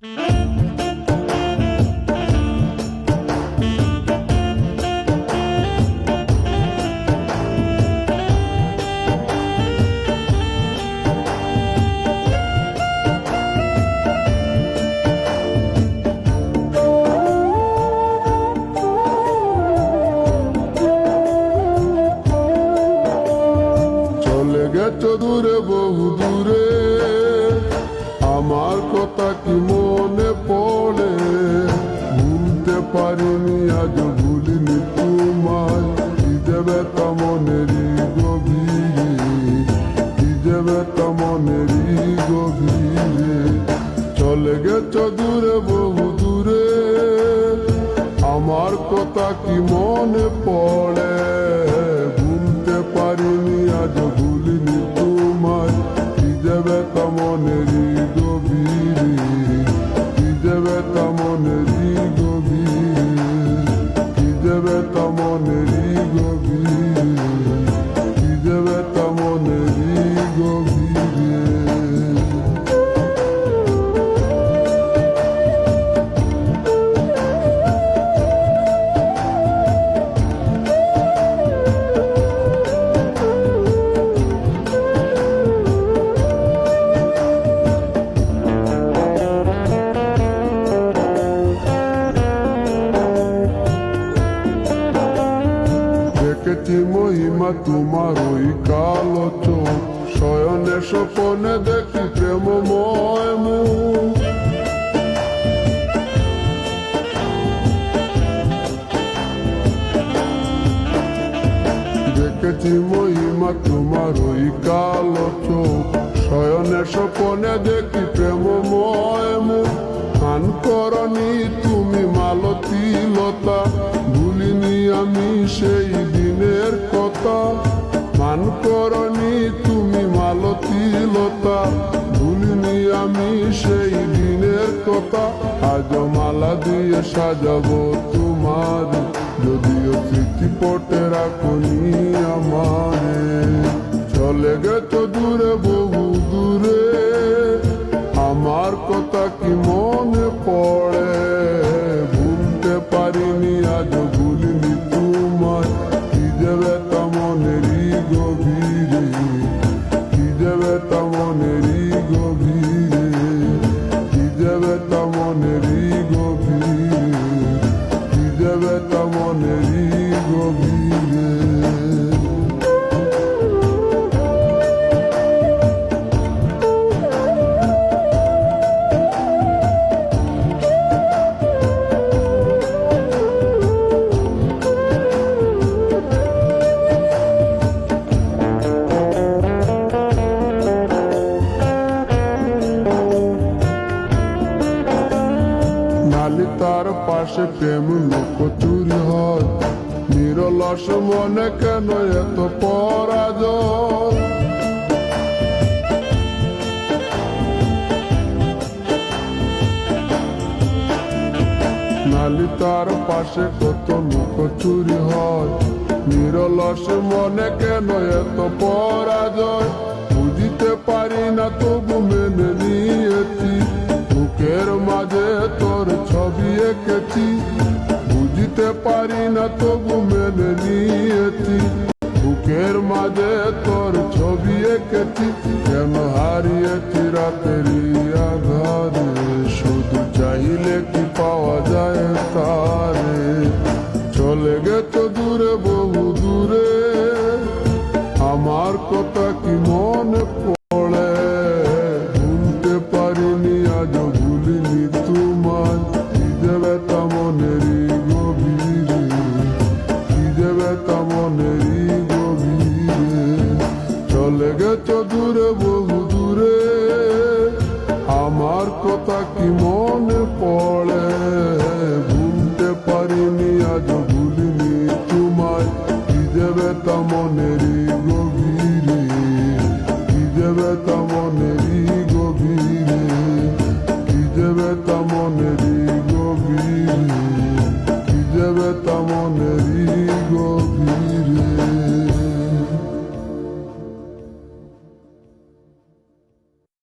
গেছো দূরে বহু দূরে, আমার কথা কি মনে পড়ে? ভুলতে পারিনি আজ ভুলিনি তোমায়, কি দেবে তা মনেরই গভীরে, কি দেবে তা মনেরই গভীরে। চলে গেছো দূরে বহু দূরে, আমার কথা কি মনে পড়ে? ভুলতে পারিনি আজ ভুলিনি তোমায়, কি দেবে তা মনেরই গভীরে, কি দেবে তা মনেরই গভীরে, কি দেবে তা মনেরই গভীরে, কি দেবে তা মনেরই গভীরে। দেখেছি মহিমা তোমার ওই কালো চোখ, শয়নে স্বপনে দেখি প্রেমময় মুখ। দেখেছি মহিমা তোমার ওই কালো চোখ, শয়নে স্বপনে দেখি প্রেমময় মুখ। খান করনি তুমি মালতী লতা, ভুলিনি আমি সেই দিনের কথা। মান করনি তুমি মালতী লতা, ভুলিনি আমি সেই দিনের কথা। আজ মালা দিয়ে সাজাবো তোমার, যদিও স্মৃতিপটে রাখনি আমারে। চলে গেছো দূরে বহু দূরে, আমার কথা কি মনে পড়ে? ভুলতে পারিনি আজ ভুলিনি তোমায়, কি দেবে তা মনেরই গভীরে, কি দেবে তা মনেরই গভীরে, কি দেবে তা মনেরই গভীরে, কি দেবে তা মনেরই গভীরে। তার পাশে প্রেম লুকোচুরি হয়, নিরলস মনে কেন এত পরাজয়? নালি তার পাশে কত লুকোচুরি হয়, নিরলস মনে কেন এত পরাজয়? বুঝিতে পারি না তবু মেনে নিয়েছি, বুকের মাঝে তোর ছবি এঁকেছি। বুঝতে পারি না তবু মেনে নিয়েছি, বুকের মাঝে তোর ছবি এঁকেছি। কেন হারিয়েছি রাতেরই আধারে, শুধু চাইলে কি পাওয়া যায় তারে? চলে গেছো দূরে বহু দূরে, আমার কথা কি মনে পড়ে? ভুলতে পারিনি আজ ভুলিনি তোমায়, কি দেবে তা মনেরই গভীরে, কি দেবে তা মনেরই গভীরে। চলে গেছো দূরে বহু দূরে, আমার কথা কি মনে পড়ে? ভুলতে পারিনি আজ ভুলিনি তোমায়, কি দেবে তা মনেরই